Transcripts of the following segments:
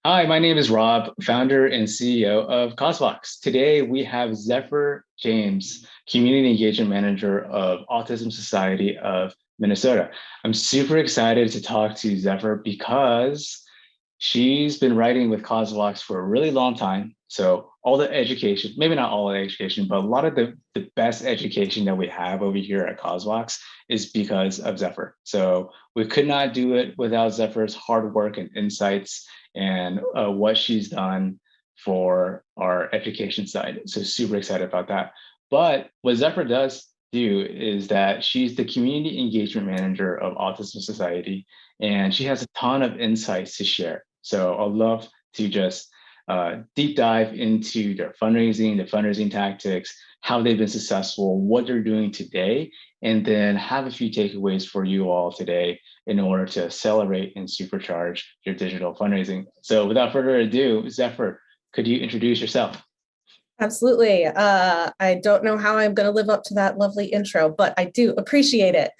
Hi, my name is Rob, founder and CEO of CauseVox. Today we have Zephyr James, Community Engagement Manager of Autism Society of Minnesota. I'm super excited to talk to Zephyr because she's been writing with CauseVox for a really long time. So all the education, maybe not all the education, but a lot of the best education that we have over here at CauseVox is because of Zephyr. So we could not do it without Zephyr's hard work and insights and what she's done for our education side. So super excited about that. But what Zephyr does do is that she's the community engagement manager of Autism Society, and she has a ton of insights to share. So I'd love to just deep dive into their fundraising, the fundraising tactics, how they've been successful, what they're doing today, and then have a few takeaways for you all today in order to accelerate and supercharge your digital fundraising. So without further ado, Zephyr, could you introduce yourself? Absolutely. I don't know how I'm going to live up to that lovely intro, but I do appreciate it.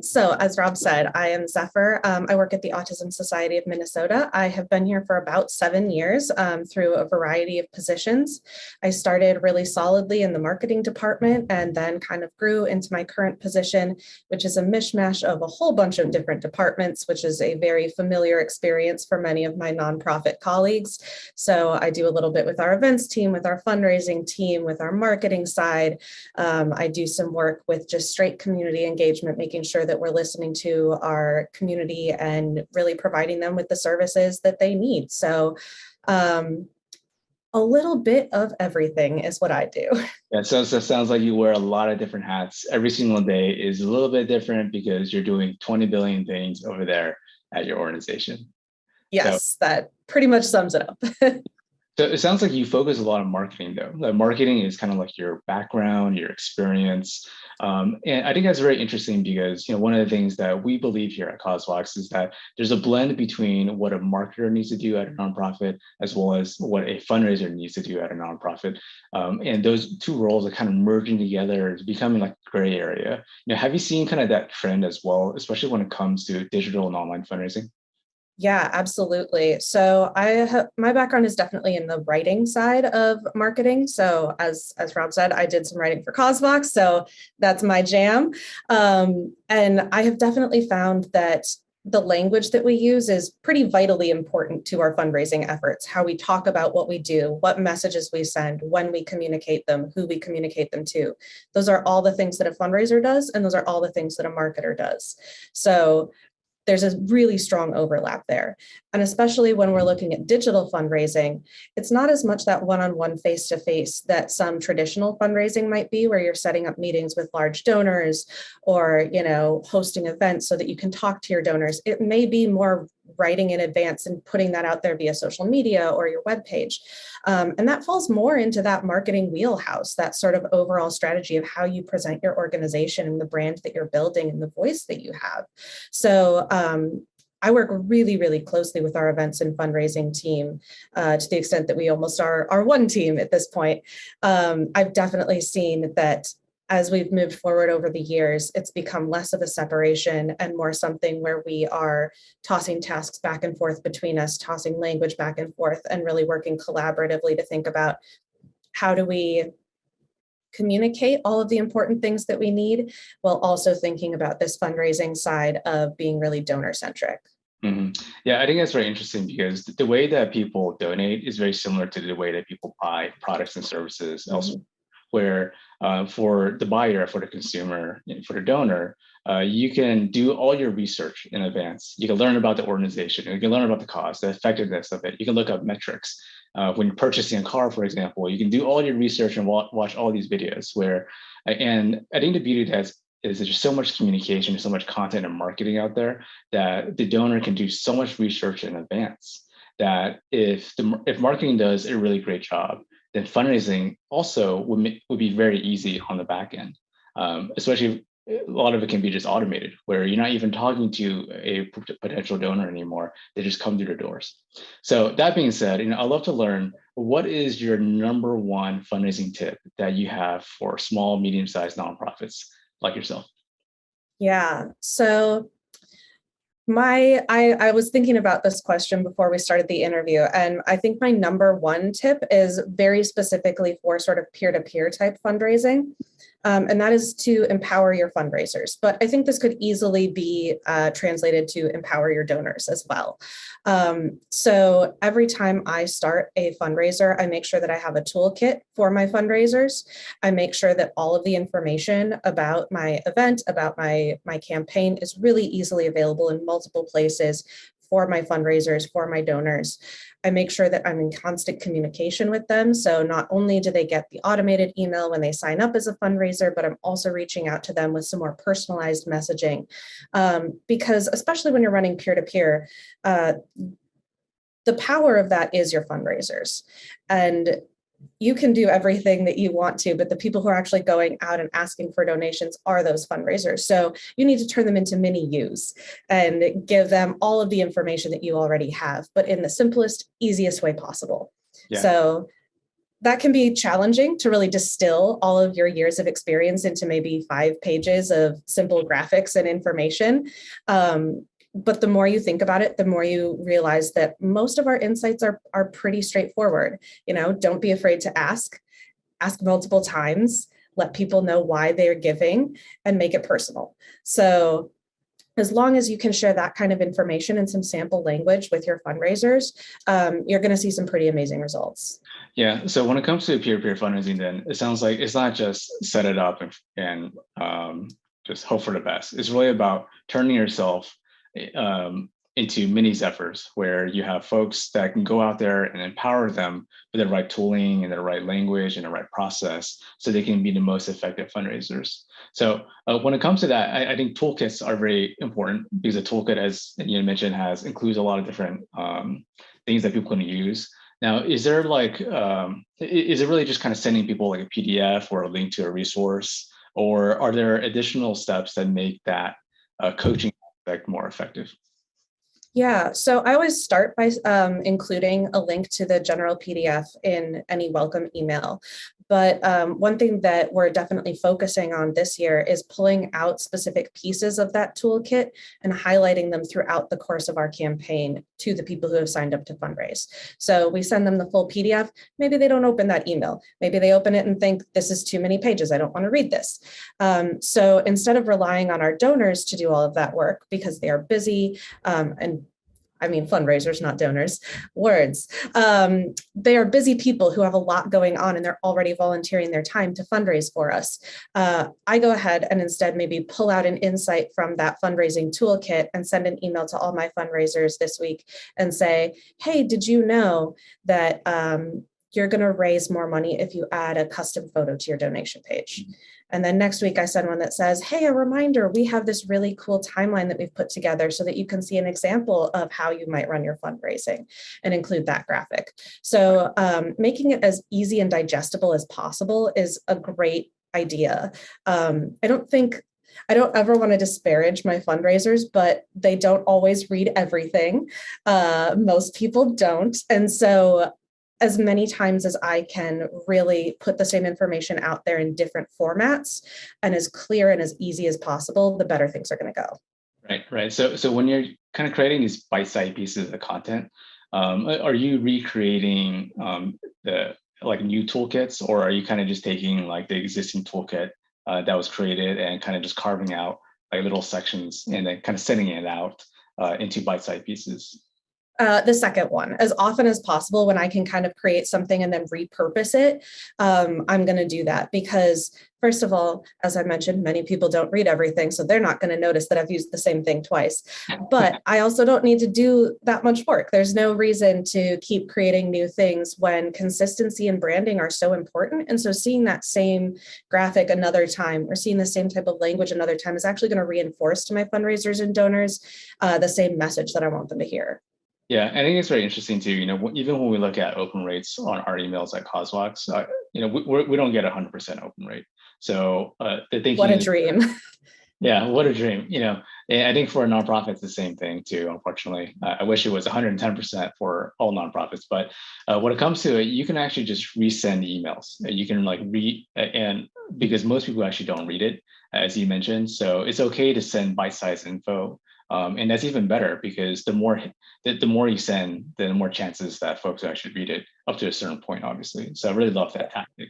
So as Rob said, I am Zephyr. I work at the Autism Society of Minnesota. I have been here for about 7 years through a variety of positions. I started really solidly in the marketing department and then kind of grew into my current position, which is a mishmash of a whole bunch of different departments, which is a very familiar experience for many of my nonprofit colleagues. So I do a little bit with our events team, with our fundraising team, with our marketing side. I do some work with just straight community engagement, making sure that we're listening to our community and really providing them with the services that they need. So a little bit of everything is what I do. Yeah, so it sounds like you wear a lot of different hats. Every single day is a little bit different because you're doing 20 billion things over there at your organization. So Yes, that pretty much sums it up. So it sounds like you focus a lot on marketing, though. Like marketing is kind of like your background, your experience, and I think that's very interesting because one of the things that we believe here at CauseVox is that there's a blend between what a marketer needs to do at a nonprofit as well as what a fundraiser needs to do at a nonprofit, and those two roles are kind of merging together, it's becoming like a gray area. Have you seen kind of that trend as well, especially when it comes to digital and online fundraising? Yeah, absolutely. So my background is definitely in the writing side of marketing. So as Rob said, I did some writing for CauseVox, so that's my jam. And I have definitely found that the language that we use is pretty vitally important to our fundraising efforts, how we talk about what we do, what messages we send, when we communicate them, who we communicate them to. Those are all the things that a fundraiser does, and those are all the things that a marketer does. So there's a really strong overlap there. And especially when we're looking at digital fundraising, it's not as much that one-on-one face-to-face that some traditional fundraising might be, where you're setting up meetings with large donors or, hosting events so that you can talk to your donors. It may be more writing in advance and putting that out there via social media or your webpage. And that falls more into that marketing wheelhouse, that sort of overall strategy of how you present your organization and the brand that you're building and the voice that you have. So I work really, really closely with our events and fundraising team to the extent that we almost are one team at this point. I've definitely seen that as we've moved forward over the years, it's become less of a separation and more something where we are tossing tasks back and forth between us, tossing language back and forth, and really working collaboratively to think about how do we communicate all of the important things that we need, while also thinking about this fundraising side of being really donor centric. Yeah, I think that's very interesting because the way that people donate is very similar to the way that people buy products and services elsewhere. Where for the buyer, for the consumer, for the donor, you can do all your research in advance. You can learn about the organization, you can learn about the cost, the effectiveness of it. You can look up metrics. When you're purchasing a car, for example, you can do all your research and watch all these videos. And I think the beauty is there's just so much communication, so much content and marketing out there that the donor can do so much research in advance that if marketing does a really great job, then fundraising also would be very easy on the back end. Especially a lot of it can be just automated, where you're not even talking to a potential donor anymore. They just come through the doors. So that being said, I'd love to learn, what is your number one fundraising tip that you have for small, medium-sized nonprofits like yourself? Yeah, so I was thinking about this question before we started the interview, and I think my number one tip is very specifically for sort of peer-to-peer type fundraising. And that is to empower your fundraisers. But I think this could easily be translated to empower your donors as well. So every time I start a fundraiser, I make sure that I have a toolkit for my fundraisers. I make sure that all of the information about my event, about my campaign is really easily available in multiple places for my fundraisers, for my donors. I make sure that I'm in constant communication with them. So not only do they get the automated email when they sign up as a fundraiser, but I'm also reaching out to them with some more personalized messaging. Because especially when you're running peer-to-peer, the power of that is your fundraisers. And you can do everything that you want to, but the people who are actually going out and asking for donations are those fundraisers. So you need to turn them into mini yous and give them all of the information that you already have, but in the simplest, easiest way possible. Yeah. So that can be challenging to really distill all of your years of experience into maybe 5 pages of simple graphics and information. But the more you think about it, the more you realize that most of our insights are pretty straightforward. Don't be afraid to ask multiple times, let people know why they're giving, and make it personal. So as long as you can share that kind of information and some sample language with your fundraisers, you're going to see some pretty amazing results. Yeah. So when it comes to peer-to-peer fundraising, then it sounds like it's not just set it up and just hope for the best. It's really about turning yourself into mini Zephyrs, where you have folks that can go out there and empower them with the right tooling and the right language and the right process so they can be the most effective fundraisers. So when it comes to that, I think toolkits are very important because a toolkit, as you mentioned, includes a lot of different things that people can use. Now, is there is it really just kind of sending people like a PDF or a link to a resource, or are there additional steps that make that coaching aspect more effective? Yeah, so I always start by including a link to the general PDF in any welcome email. But one thing that we're definitely focusing on this year is pulling out specific pieces of that toolkit and highlighting them throughout the course of our campaign to the people who have signed up to fundraise. So we send them the full PDF. Maybe they don't open that email. Maybe they open it and think, this is too many pages. I don't want to read this. So instead of relying on our donors to do all of that work because they are busy and fundraisers, not donors, words. They are busy people who have a lot going on and they're already volunteering their time to fundraise for us. I go ahead and instead maybe pull out an insight from that fundraising toolkit and send an email to all my fundraisers this week and say, hey, did you know that you're going to raise more money if you add a custom photo to your donation page? And then next week I send one that says, hey, a reminder, we have this really cool timeline that we've put together so that you can see an example of how you might run your fundraising and include that graphic. So making it as easy and digestible as possible is a great idea. I don't ever want to disparage my fundraisers, but they don't always read everything. Most people don't. And so as many times as I can really put the same information out there in different formats and as clear and as easy as possible, the better things are going to go. Right. So when you're kind of creating these bite-sized pieces of content, are you recreating the new toolkits, or are you kind of just taking like the existing toolkit that was created and kind of just carving out like little sections and then kind of sending it out into bite-sized pieces? The second one, as often as possible, when I can kind of create something and then repurpose it, I'm going to do that because, first of all, as I mentioned, many people don't read everything, so they're not going to notice that I've used the same thing twice. But I also don't need to do that much work. There's no reason to keep creating new things when consistency and branding are so important. And so seeing that same graphic another time or seeing the same type of language another time is actually going to reinforce to my fundraisers and donors the same message that I want them to hear. Yeah, I think it's very interesting too. Even when we look at open rates on our emails at CauseVox, we don't get 100% open rate. So the thinking, what a dream. Yeah, what a dream. And I think for a nonprofit, it's the same thing too. Unfortunately, I wish it was 110% for all nonprofits. But when it comes to it, you can actually just resend emails. You can read, and because most people actually don't read it, as you mentioned, so it's okay to send bite-sized info And that's even better because the more you send, the more chances that folks actually read it up to a certain point, obviously. So I really love that tactic.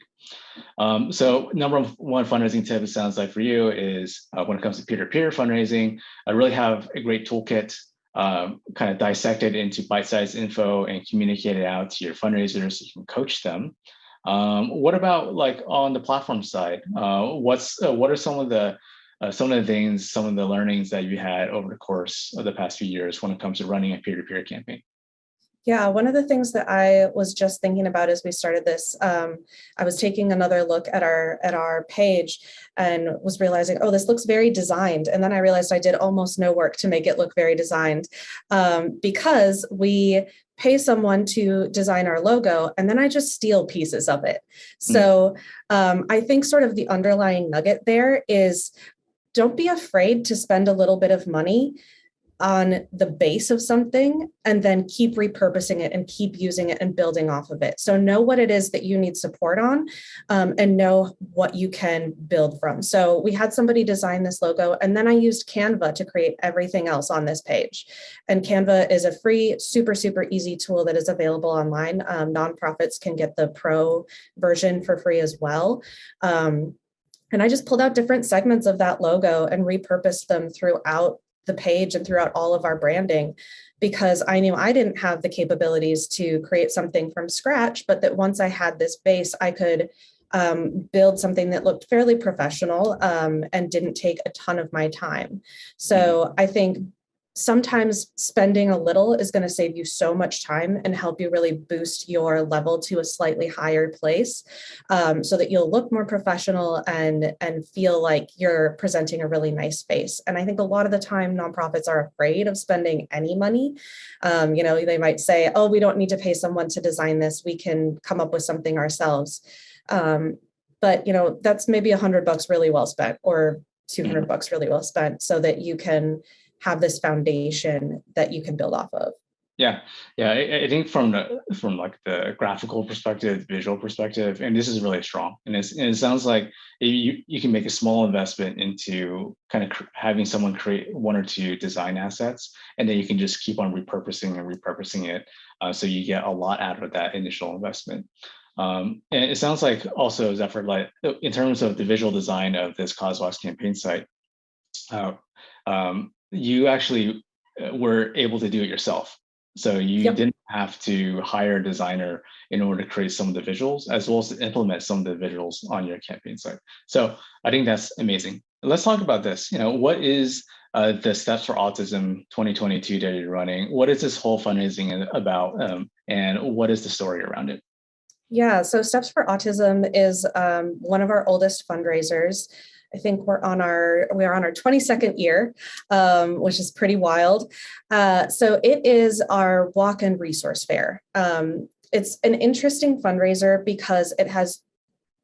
So number one fundraising tip, it sounds like for you, is when it comes to peer-to-peer fundraising, I really have a great toolkit, kind of dissect it into bite-sized info and communicate it out to your fundraisers so you can coach them. What about like on the platform side? What are some of the things, some of the learnings that you had over the course of the past few years when it comes to running a peer-to-peer campaign? Yeah, one of the things that I was just thinking about as we started this, I was taking another look at our page and was realizing, oh, this looks very designed. And then I realized I did almost no work to make it look very designed, because we pay someone to design our logo, and then I just steal pieces of it. So I think sort of the underlying nugget there is, don't be afraid to spend a little bit of money on the base of something and then keep repurposing it and keep using it and building off of it. So know what it is that you need support on, and know what you can build from. So we had somebody design this logo, and then I used Canva to create everything else on this page. And Canva is a free, super, super easy tool that is available online. Nonprofits can get the pro version for free as well. And I just pulled out different segments of that logo and repurposed them throughout the page and throughout all of our branding, because I knew I didn't have the capabilities to create something from scratch, but that once I had this base, I could build something that looked fairly professional, and didn't take a ton of my time. So I think sometimes spending a little is going to save you so much time and help you really boost your level to a slightly higher place, so that you'll look more professional and feel like you're presenting a really nice face. And I think a lot of the time nonprofits are afraid of spending any money. They might say, oh, we don't need to pay someone to design this. We can come up with something ourselves. But that's maybe $100 really well spent, or $200 really well spent, so that you can have this foundation that you can build off of. Yeah. I think from like the graphical perspective, visual perspective, and this is really strong. And it sounds like you can make a small investment into kind of having someone create one or two design assets, and then you can just keep on repurposing it, so you get a lot out of that initial investment. And it sounds like also, Zephyr, like in terms of the visual design of this CauseVox campaign site, you actually were able to do it yourself. So you didn't have to hire a designer in order to create some of the visuals, as well as to implement some of the visuals on your campaign site. So I think that's amazing. Let's talk about this. What is the Steps for Autism 2022 that you're running? What is this whole fundraising about, and what is the story around it? Yeah, so Steps for Autism is one of our oldest fundraisers. I think we're on our 22nd year, which is pretty wild. So it is our walk-in resource fair. It's an interesting fundraiser because it has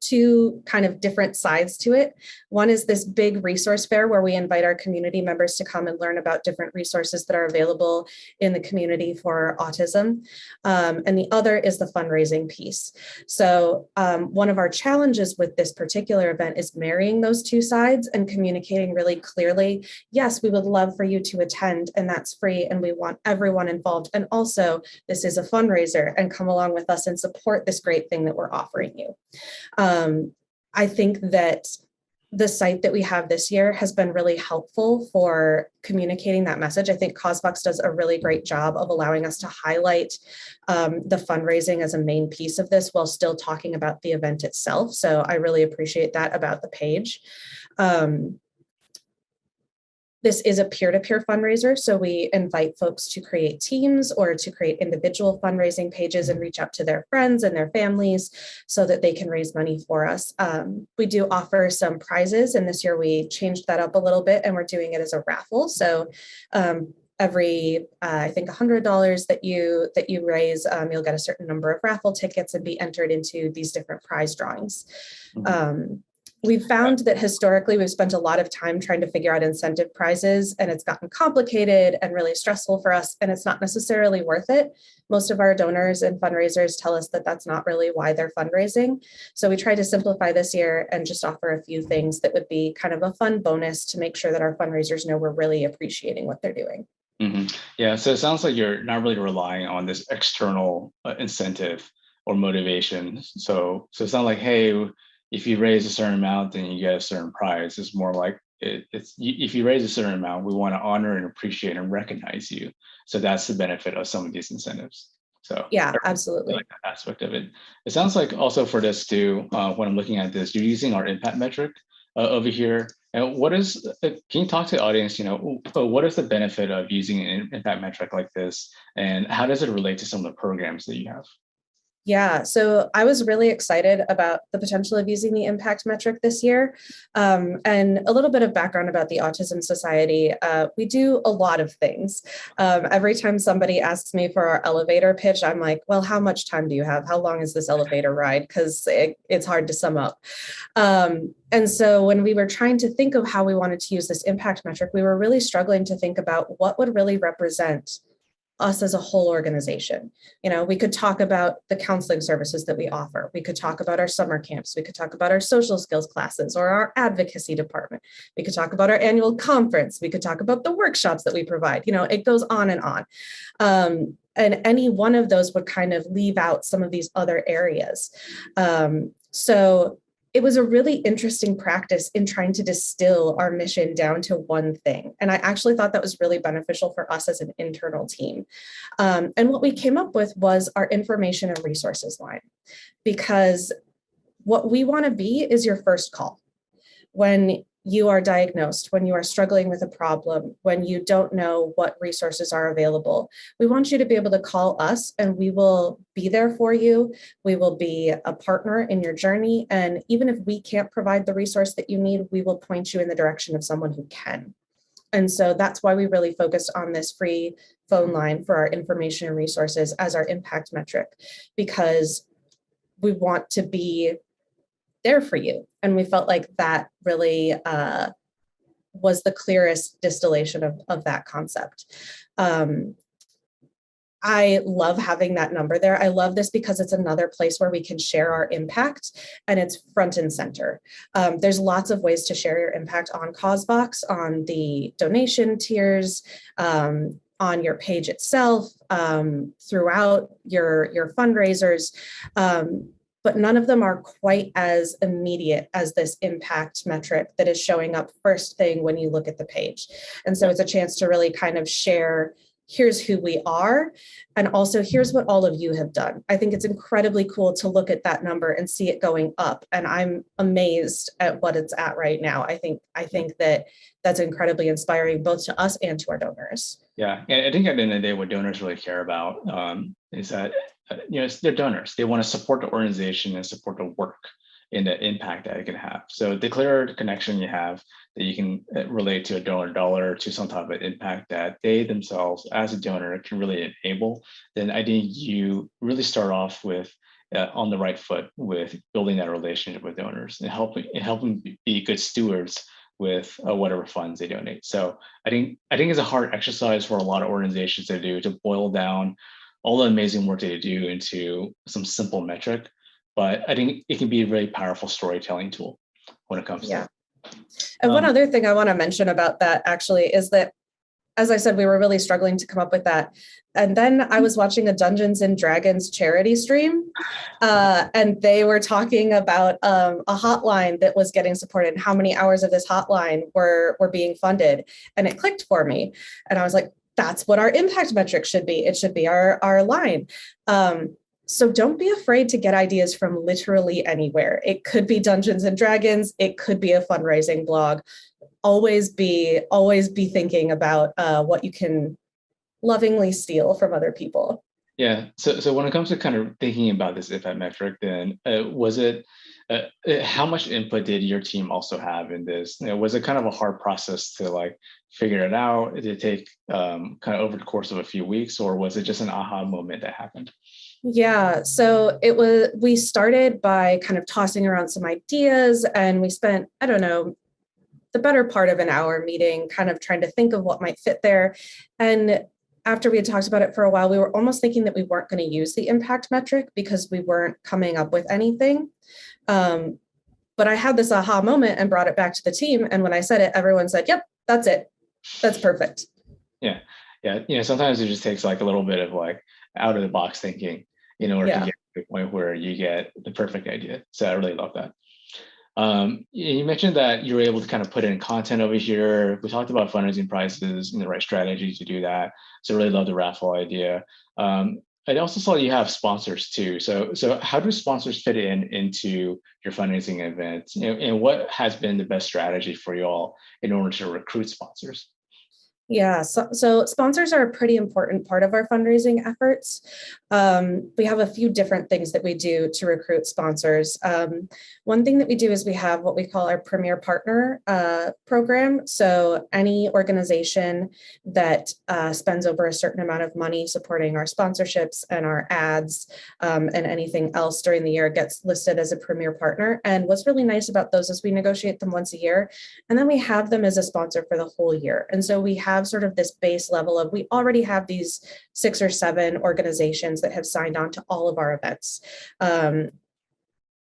two kind of different sides to it. One is this big resource fair where we invite our community members to come and learn about different resources that are available in the community for autism. And the other is the fundraising piece. So one of our challenges with this particular event is marrying those two sides and communicating really clearly, yes, we would love for you to attend, and that's free, and we want everyone involved. And also, this is a fundraiser, and come along with us and support this great thing that we're offering you. I think that the site that we have this year has been really helpful for communicating that message. I think CauseVox does a really great job of allowing us to highlight the fundraising as a main piece of this while still talking about the event itself. So I really appreciate that about the page. This is a peer-to-peer fundraiser, so we invite folks to create teams or to create individual fundraising pages and reach out to their friends and their families so that they can raise money for us. We do offer some prizes, and this year we changed that up a little bit, and we're doing it as a raffle. So every, I think $100 that you raise, you'll get a certain number of raffle tickets and be entered into these different prize drawings. We've found that historically we've spent a lot of time trying to figure out incentive prizes, and it's gotten complicated and really stressful for us, and it's not necessarily worth it. Most of our donors and fundraisers tell us that that's not really why they're fundraising. So we tried to simplify this year and just offer a few things that would be kind of a fun bonus to make sure that our fundraisers know we're really appreciating what they're doing. Yeah, so it sounds like you're not really relying on this external incentive or motivation. So it's not like, hey, if you raise a certain amount, then you get a certain prize. It's more like if you raise a certain amount, we want to honor and appreciate and recognize you. So that's the benefit of some of these incentives. So Yeah, I absolutely. like that aspect of it. It sounds like also for this too, when I'm looking at this, you're using our impact metric over here. And what is, can you talk to the audience, what is the benefit of using an impact metric like this? And how does it relate to some of the programs that you have? Yeah, so I was really excited about the potential of using the impact metric this year. And a little bit of background about the Autism Society. We do a lot of things. Every time somebody asks me for our elevator pitch, I'm like, well, how much time do you have? How long is this elevator ride? Because it's hard to sum up. And so when we were trying to think of how we wanted to use this impact metric, we were really struggling to think about what would really represent us as a whole organization. We could talk about the counseling services that we offer. We could talk about our summer camps. We could talk about our social skills classes or our advocacy department. We could talk about our annual conference. We could talk about the workshops that we provide. It goes on and on. And any one of those would kind of leave out some of these other areas. So it was a really interesting practice in trying to distill our mission down to one thing. And I actually thought that was really beneficial for us as an internal team. And what we came up with was our information and resources line, because what we want to be is your first call. When you are diagnosed, when you are struggling with a problem, when you don't know what resources are available, we want you to be able to call us and we will be there for you. We will be a partner in your journey. And even if we can't provide the resource that you need, we will point you in the direction of someone who can. And so that's why we really focused on this free phone line for our information and resources as our impact metric, because we want to be there for you. And we felt like that really was the clearest distillation of that concept. I love having that number there. I love this because it's another place where we can share our impact and it's front and center. There's lots of ways to share your impact on CauseVox, on the donation tiers, on your page itself, throughout your fundraisers. But none of them are quite as immediate as this impact metric that is showing up first thing when you look at the page. And so it's a chance to really kind of share, here's who we are, and also here's what all of you have done. I think it's incredibly cool to look at that number and see it going up. And I'm amazed at what it's at right now. I think that that's incredibly inspiring, both to us and to our donors. Yeah, and I think at the end of the day, what donors really care about is that they're donors. They want to support the organization and support the work and the impact that it can have. So the clearer connection you have that you can relate to a donor dollar to some type of impact that they themselves as a donor can really enable, then I think you really start off with on the right foot with building that relationship with donors and helping be good stewards with whatever funds they donate. So I think it's a hard exercise for a lot of organizations to do, to boil down all the amazing work they do into some simple metric. But I think it can be a really powerful storytelling tool when it comes to it. And one other thing I want to mention about that actually is that, as I said, we were really struggling to come up with that. And then I was watching a Dungeons and Dragons charity stream, and they were talking about a hotline that was getting supported and how many hours of this hotline were being funded. And it clicked for me. And I was like, that's what our impact metric should be. It should be our line. So don't be afraid to get ideas from literally anywhere. It could be Dungeons and Dragons. It could be a fundraising blog. Always be thinking about what you can lovingly steal from other people. Yeah. So when it comes to kind of thinking about this impact metric, then was it how much input did your team also have in this? Was it kind of a hard process to figure it out? Did it take kind of over the course of a few weeks, or was it just an aha moment that happened? Yeah, so we started by kind of tossing around some ideas, and we spent, I don't know, the better part of an hour meeting, kind of trying to think of what might fit there. And after we had talked about it for a while, we were almost thinking that we weren't going to use the impact metric because we weren't coming up with anything. But I had this aha moment and brought it back to the team. And when I said it, everyone said, yep, that's it. That's perfect. Yeah. Yeah. Sometimes it just takes like a little bit of like out of the box thinking in order to Yeah. get to the point where you get the perfect idea. So I really love that. You mentioned that you were able to kind of put in content over here. We talked about fundraising prices and the right strategy to do that. So I really love the raffle idea. I also saw you have sponsors too. So how do sponsors fit into your fundraising events? And what has been the best strategy for you all in order to recruit sponsors? Yeah, so sponsors are a pretty important part of our fundraising efforts. We have a few different things that we do to recruit sponsors. One thing that we do is we have what we call our Premier Partner program. So any organization that spends over a certain amount of money supporting our sponsorships and our ads and anything else during the year gets listed as a Premier Partner. And what's really nice about those is we negotiate them once a year, and then we have them as a sponsor for the whole year. And so we have sort of this base level of, we already have these 6 or 7 organizations that have signed on to all of our events.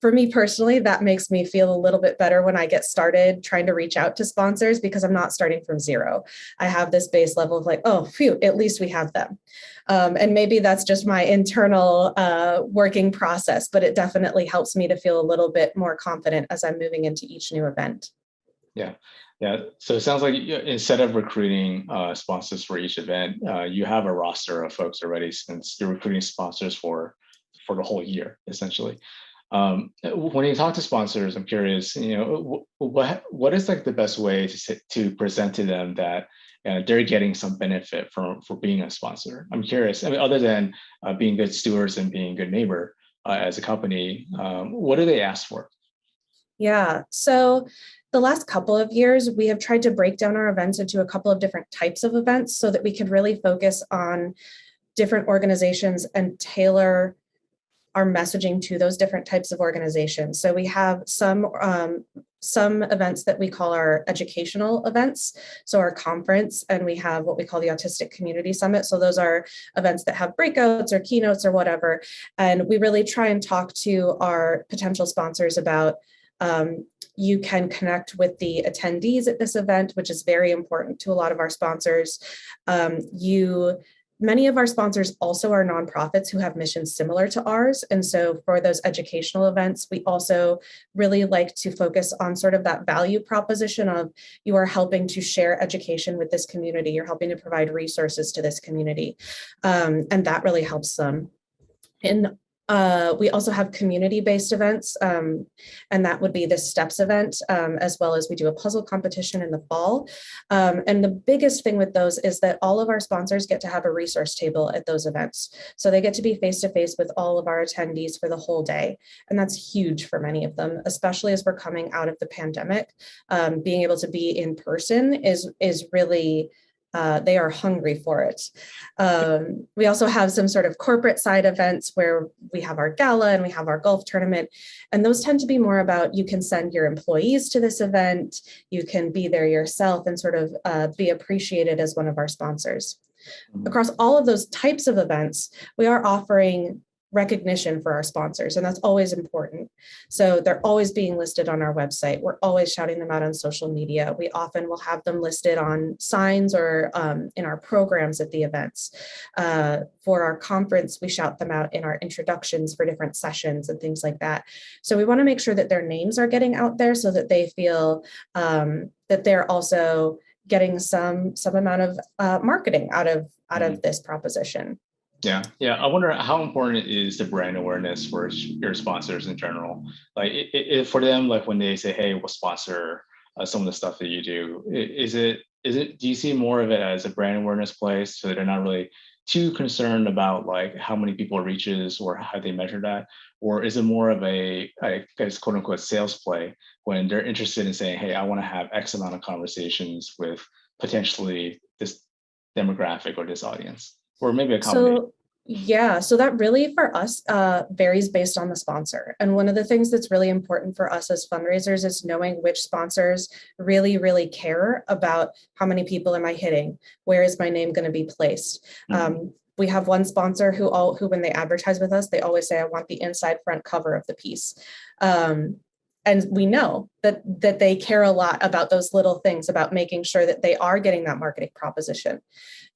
For me personally, that makes me feel a little bit better when I get started trying to reach out to sponsors, because I'm not starting from zero. I have this base level of like, oh, phew, at least we have them. And maybe that's just my internal working process, but it definitely helps me to feel a little bit more confident as I'm moving into each new event. Yeah. Yeah. So it sounds like instead of recruiting sponsors for each event, you have a roster of folks already, since you're recruiting sponsors for the whole year, essentially. When you talk to sponsors, I'm curious, what is like the best way to present to them that they're getting some benefit for being a sponsor? I'm curious. I mean, other than being good stewards and being a good neighbor as a company, what do they ask for? Yeah. So the last couple of years, we have tried to break down our events into a couple of different types of events so that we could really focus on different organizations and tailor our messaging to those different types of organizations. So we have some events that we call our educational events, so our conference, and we have what we call the Autistic Community Summit. So those are events that have breakouts or keynotes or whatever. And we really try and talk to our potential sponsors about you can connect with the attendees at this event, which is very important to a lot of our sponsors. Many of our sponsors also are nonprofits who have missions similar to ours. And so for those educational events, we also really like to focus on sort of that value proposition of, you are helping to share education with this community, you're helping to provide resources to this community. And that really helps them. We also have community-based events, and that would be the STEPS event, as well as we do a puzzle competition in the fall. And the biggest thing with those is that all of our sponsors get to have a resource table at those events. So they get to be face-to-face with all of our attendees for the whole day. And that's huge for many of them, especially as we're coming out of the pandemic. Being able to be in person is really they are hungry for it. We also have some sort of corporate side events where we have our gala and we have our golf tournament. And those tend to be more about, you can send your employees to this event, you can be there yourself and sort of be appreciated as one of our sponsors. Across all of those types of events, we are offering recognition for our sponsors, and that's always important. So they're always being listed on our website. We're always shouting them out on social media. We often will have them listed on signs or in our programs at the events. For our conference, we shout them out in our introductions for different sessions and things like that. So we want to make sure that their names are getting out there so that they feel that they're also getting some amount of marketing out of this proposition. Yeah. I wonder how important is the brand awareness for your sponsors in general? Like, for them, like when they say, "Hey, we'll sponsor some of the stuff that you do," is it? Do you see more of it as a brand awareness play, so they're not really too concerned about like how many people it reaches or how they measure that, or is it more of a, I guess, quote unquote, sales play when they're interested in saying, "Hey, I want to have X amount of conversations with potentially this demographic or this audience," or maybe a combination? Yeah, so that really for us varies based on the sponsor. And one of the things that's really important for us as fundraisers is knowing which sponsors really, really care about how many people am I hitting? Where is my name going to be placed? We have one sponsor who when they advertise with us, they always say, I want the inside front cover of the piece. And we know that they care a lot about those little things, about making sure that they are getting that marketing proposition.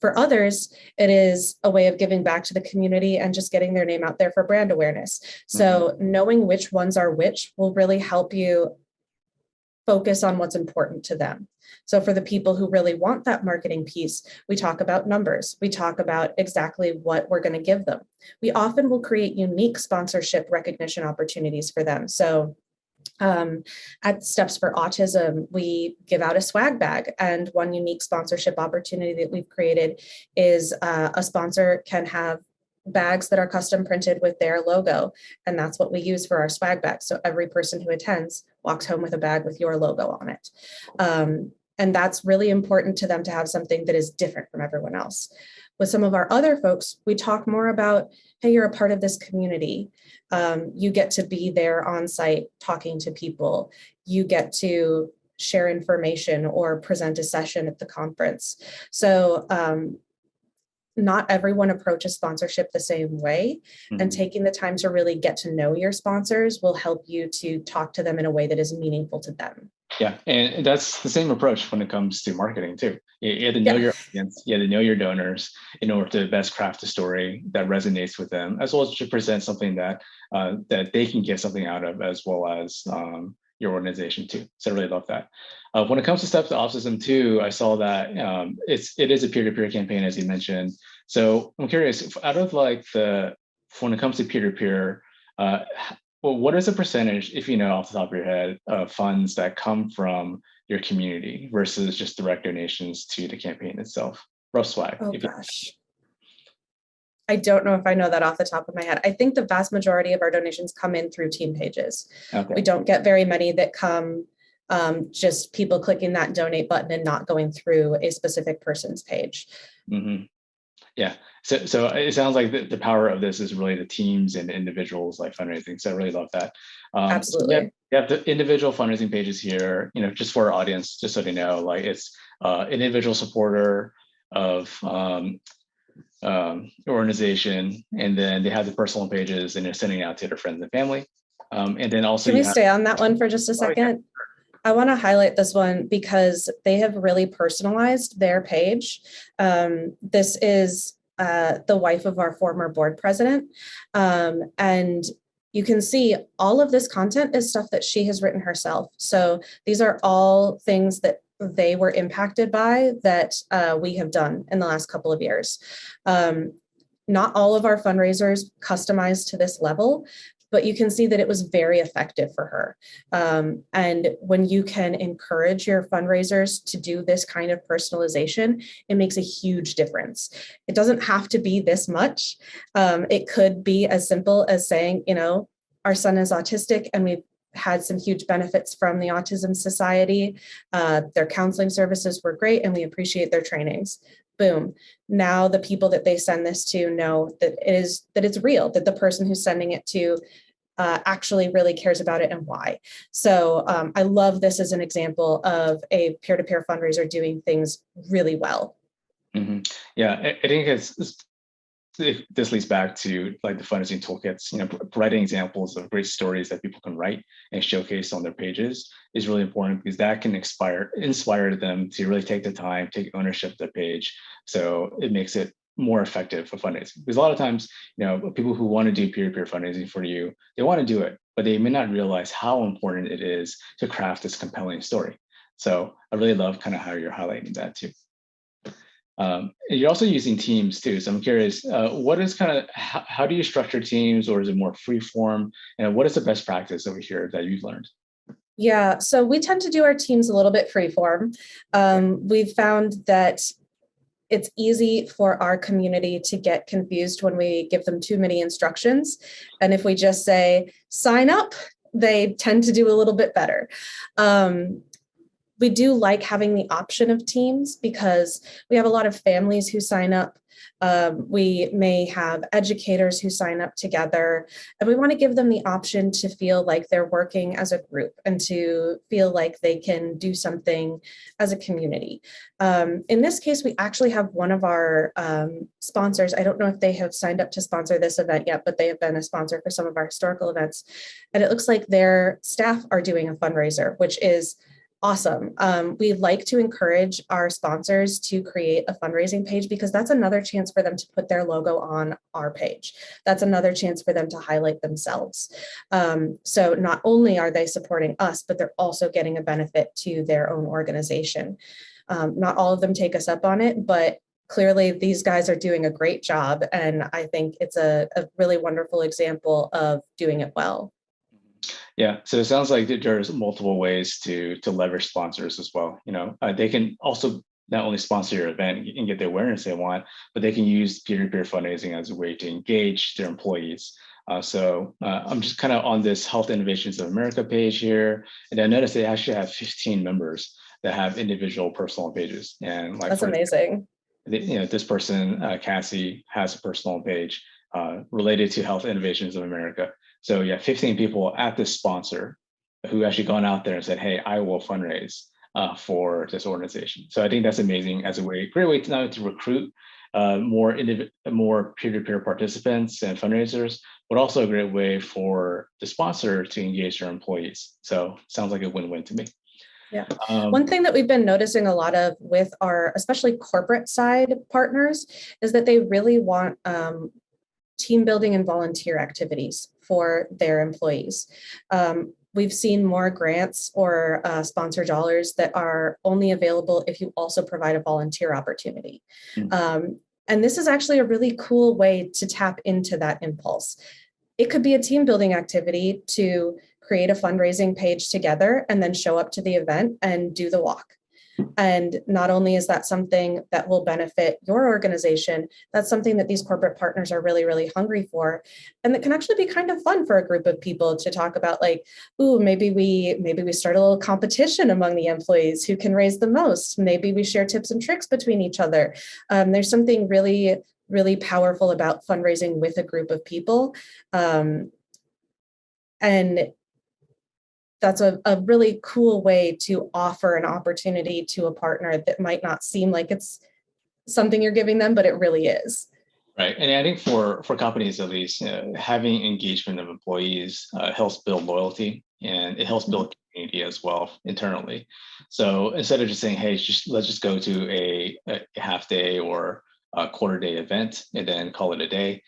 For others, it is a way of giving back to the community and just getting their name out there for brand awareness. So knowing which ones are which will really help you focus on what's important to them. So for the people who really want that marketing piece, we talk about numbers. We talk about exactly what we're going to give them. We often will create unique sponsorship recognition opportunities for them. So at Steps for Autism, we give out a swag bag, and one unique sponsorship opportunity that we've created is a sponsor can have bags that are custom printed with their logo, and that's what we use for our swag bags. So every person who attends walks home with a bag with your logo on it. And that's really important to them to have something that is different from everyone else. With some of our other folks, we talk more about, hey, you're a part of this community. You get to be there on site talking to people. You get to share information or present a session at the conference. So not everyone approaches sponsorship the same way, and taking the time to really get to know your sponsors will help you to talk to them in a way that is meaningful to them. Yeah, and that's the same approach when it comes to marketing too. You have to know your audience, you have to know your donors in order to best craft a story that resonates with them, as well as to present something that that they can get something out of, as well as your organization too. So I really love that. When it comes to Steps to Autism too, I saw that it is a peer-to-peer campaign, as you mentioned. So I'm curious, out of like when it comes to peer-to-peer, well, what is the percentage, if you know off the top of your head, of funds that come from your community versus just direct donations to the campaign itself? Rough swag. Oh gosh. I don't know if I know that off the top of my head. I think the vast majority of our donations come in through team pages. Okay. We don't get very many that come just people clicking that donate button and not going through a specific person's page. Yeah, so it sounds like the power of this is really the teams and individuals like fundraising. So I really love that. Absolutely. So you have the individual fundraising pages here, just for our audience, just so they know, like it's an individual supporter of organization, and then they have the personal pages and they're sending out to their friends and family. And then also can we stay on that one for just a second? Oh, yeah. I want to highlight this one because they have really personalized their page. This is the wife of our former board president. And you can see all of this content is stuff that she has written herself. So these are all things that they were impacted by that we have done in the last couple of years. Not all of our fundraisers customized to this level, but you can see that it was very effective for her. And when you can encourage your fundraisers to do this kind of personalization, it makes a huge difference. It doesn't have to be this much. It could be as simple as saying, our son is autistic and we've had some huge benefits from the Autism Society. Their counseling services were great and we appreciate their trainings. Boom. Now the people that they send this to know that it's real, that the person who's sending it to actually really cares about it and why. So I love this as an example of a peer-to-peer fundraiser doing things really well. Yeah, I think this leads back to like the fundraising toolkits, providing examples of great stories that people can write and showcase on their pages is really important, because that can inspire them to really take the time, take ownership of their page. So it makes it more effective for fundraising. Because a lot of times, people who want to do peer-to-peer fundraising for you, they want to do it, but they may not realize how important it is to craft this compelling story. So I really love kind of how you're highlighting that too. You're also using teams too. So I'm curious, what is how do you structure teams, or is it more free form? And what is the best practice over here that you've learned? Yeah, so we tend to do our teams a little bit free form. We've found that it's easy for our community to get confused when we give them too many instructions. And if we just say, sign up, they tend to do a little bit better. We do like having the option of teams because we have a lot of families who sign up. We may have educators who sign up together, and we want to give them the option to feel like they're working as a group and to feel like they can do something as a community. In this case, we actually have one of our sponsors. I don't know if they have signed up to sponsor this event yet, but they have been a sponsor for some of our historical events. And it looks like their staff are doing a fundraiser, which is awesome. We like to encourage our sponsors to create a fundraising page because that's another chance for them to put their logo on our page. That's another chance for them to highlight themselves. So not only are they supporting us, but they're also getting a benefit to their own organization. Not all of them take us up on it, but clearly these guys are doing a great job. And I think it's a really wonderful example of doing it well. Yeah, so it sounds like there's multiple ways to leverage sponsors as well. They can also not only sponsor your event and get the awareness they want, but they can use peer-to-peer fundraising as a way to engage their employees. So I'm just kind of on this Health Innovations of America page here, and I noticed they actually have 15 members that have individual personal pages. And like, that's amazing. This person, Cassie, has a personal page related to Health Innovations of America. So yeah, 15 people at this sponsor who actually gone out there and said, hey, I will fundraise for this organization. So I think that's amazing as a great way to not to recruit more peer-to-peer participants and fundraisers, but also a great way for the sponsor to engage their employees. So sounds like a win-win to me. Yeah. One thing that we've been noticing a lot of with our, especially corporate side partners, is that they really want team building and volunteer activities for their employees. We've seen more grants or sponsor dollars that are only available if you also provide a volunteer opportunity. And this is actually a really cool way to tap into that impulse. It could be a team building activity to create a fundraising page together and then show up to the event and do the walk. And not only is that something that will benefit your organization, that's something that these corporate partners are really, really hungry for. And that can actually be kind of fun for a group of people to talk about, like, ooh, maybe we start a little competition among the employees who can raise the most. Maybe we share tips and tricks between each other. There's something really, really powerful about fundraising with a group of people. And that's a really cool way to offer an opportunity to a partner that might not seem like it's something you're giving them, but it really is. Right. And I think for companies, at least, having engagement of employees helps build loyalty, and it helps build community as well internally. So instead of just saying, hey, let's just go to a half day or a quarter day event and then call it a day,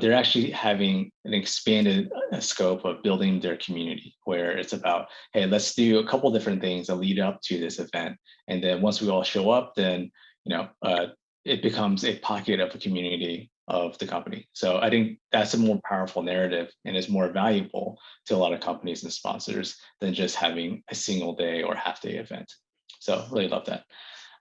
they're actually having an expanded scope of building their community, where it's about, hey, let's do a couple different things that lead up to this event. And then once we all show up, then it becomes a pocket of a community of the company. So I think that's a more powerful narrative and is more valuable to a lot of companies and sponsors than just having a single day or half day event. So really love that.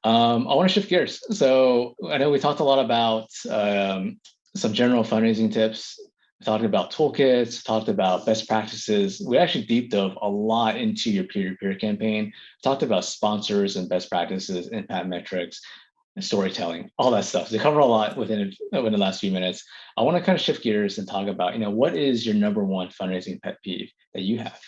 I want to shift gears. So I know we talked a lot about some general fundraising tips. We talked about toolkits, talked about best practices. We actually deep dove a lot into your peer-to-peer campaign, talked about sponsors and best practices, impact metrics, storytelling, all that stuff. They cover a lot within the last few minutes. I want to kind of shift gears and talk about, what is your number one fundraising pet peeve that you have?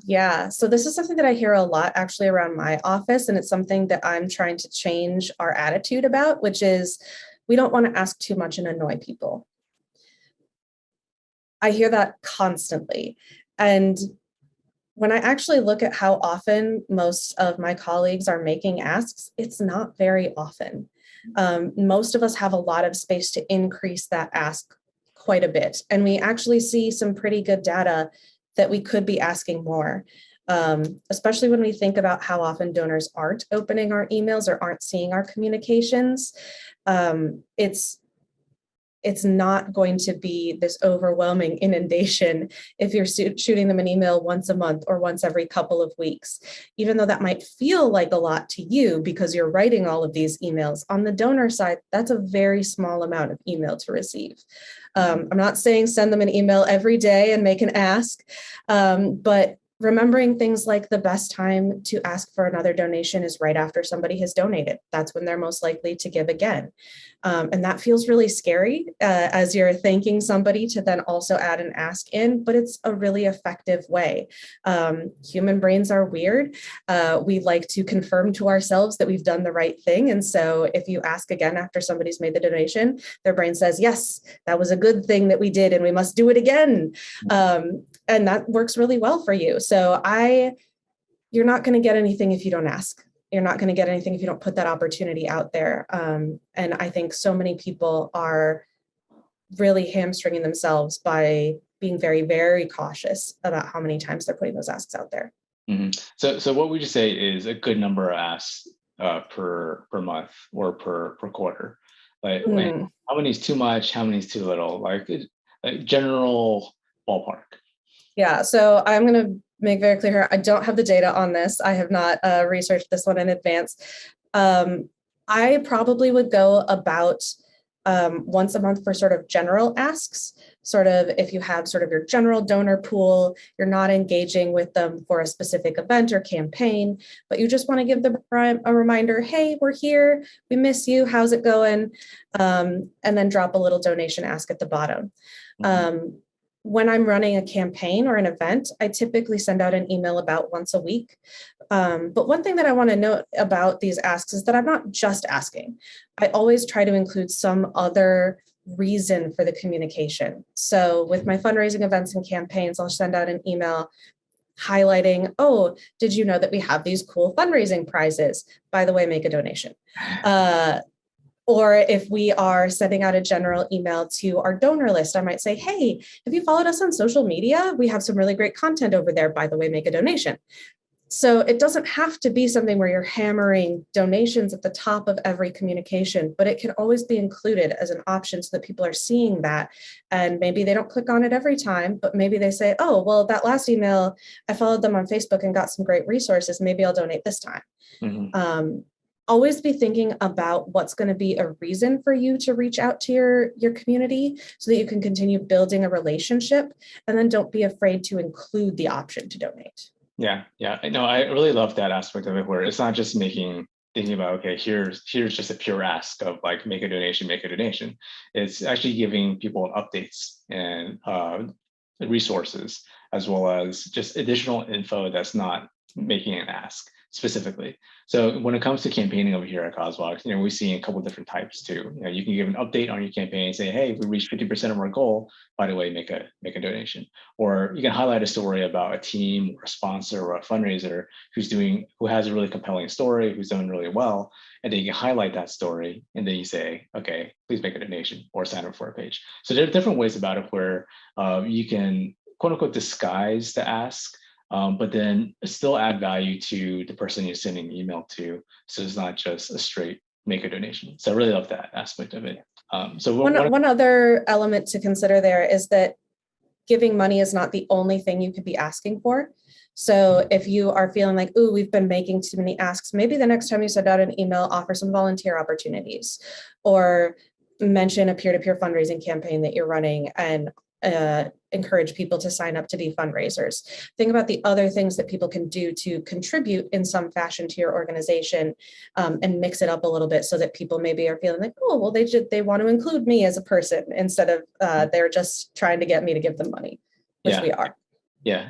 Yeah, so this is something that I hear a lot actually around my office, and it's something that I'm trying to change our attitude about, which is we don't want to ask too much and annoy people. I hear that constantly. And when I actually look at how often most of my colleagues are making asks, it's not very often. Most of us have a lot of space to increase that ask quite a bit. And we actually see some pretty good data that we could be asking more, especially when we think about how often donors aren't opening our emails or aren't seeing our communications. It's not going to be this overwhelming inundation if you're shooting them an email once a month or once every couple of weeks, even though that might feel like a lot to you because you're writing all of these emails. On the donor side, that's a very small amount of email to receive. I'm not saying send them an email every day and make an ask, but remembering things like the best time to ask for another donation is right after somebody has donated. That's when they're most likely to give again. And that feels really scary as you're thanking somebody to then also add an ask in, but it's a really effective way. Human brains are weird. We like to confirm to ourselves that we've done the right thing. And so if you ask again after somebody's made the donation, their brain says, yes, that was a good thing that we did and we must do it again. And that works really well for you. So you're not going to get anything if you don't ask. You're not going to get anything if you don't put that opportunity out there. And I think so many people are really hamstringing themselves by being very, very cautious about how many times they're putting those asks out there. Mm-hmm. So what would you say is a good number of asks per month or per quarter? Like how many is too much? How many is too little? Like general ballpark. Yeah, so I'm going to make very clear here, I don't have the data on this. I have not researched this one in advance. I probably would go about once a month for sort of general asks, sort of if you have sort of your general donor pool, you're not engaging with them for a specific event or campaign, but you just want to give them a reminder, hey, we're here, we miss you, how's it going? And then drop a little donation ask at the bottom. When I'm running a campaign or an event, I typically send out an email about once a week. But one thing that I want to note about these asks is that I'm not just asking. I always try to include some other reason for the communication. So with my fundraising events and campaigns, I'll send out an email highlighting, oh, did you know that we have these cool fundraising prizes? By the way, make a donation. Or if we are sending out a general email to our donor list, I might say, hey, have you followed us on social media? We have some really great content over there. By the way, make a donation. So it doesn't have to be something where you're hammering donations at the top of every communication, but it can always be included as an option so that people are seeing that. And maybe they don't click on it every time, but maybe they say, oh, well, that last email, I followed them on Facebook and got some great resources. Maybe I'll donate this time. Always be thinking about what's going to be a reason for you to reach out to your community so that you can continue building a relationship, and then don't be afraid to include the option to donate. Yeah. No, I really love that aspect of it where it's not just thinking about, okay, here's just a pure ask of like, make a donation. It's actually giving people updates and resources, as well as just additional info that's not making an ask specifically. So when it comes to campaigning over here at CauseVox, we see a couple different types too. You can give an update on your campaign, say, hey, we reached 50% of our goal. By the way, make a donation. Or you can highlight a story about a team or a sponsor or a fundraiser who has a really compelling story, who's doing really well. And then you can highlight that story, and then you say, okay, please make a donation or sign up for a page. So there are different ways about it where you can quote unquote disguise the ask, but then still add value to the person you're sending an email to. So it's not just a straight make a donation. So I really love that aspect of it. So one other element to consider there is that giving money is not the only thing you could be asking for. So if you are feeling like, ooh, we've been making too many asks, maybe the next time you send out an email, offer some volunteer opportunities, or mention a peer-to-peer fundraising campaign that you're running and encourage people to sign up to be fundraisers. Think about the other things that people can do to contribute in some fashion to your organization, and mix it up a little bit so that people maybe are feeling like, oh, well, they want to include me as a person instead of they're just trying to get me to give them money, which we are. Yeah.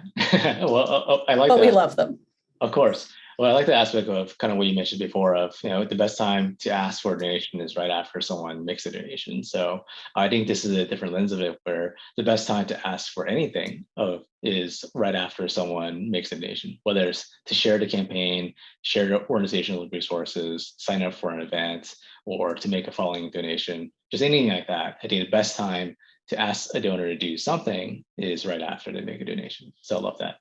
Well, I like but that. We love them. Of course. Well, I like the aspect of kind of what you mentioned before of, the best time to ask for a donation is right after someone makes a donation. So I think this is a different lens of it where the best time to ask for anything is right after someone makes a donation, whether it's to share the campaign, share the organizational resources, sign up for an event, or to make a following donation, just anything like that. I think the best time to ask a donor to do something is right after they make a donation. So I love that.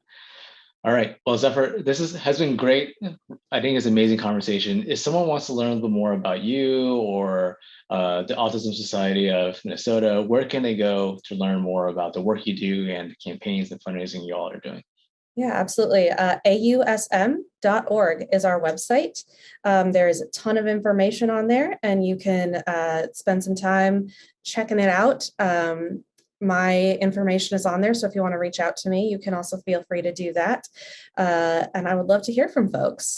All right. Well, Zephyr, this has been great. I think it's an amazing conversation. If someone wants to learn a little more about you or the Autism Society of Minnesota, where can they go to learn more about the work you do and the campaigns and fundraising you all are doing? Yeah, absolutely. AUSM.org is our website. There is a ton of information on there, and you can spend some time checking it out. my information is on there. So if you want to reach out to me, you can also feel free to do that. And I would love to hear from folks.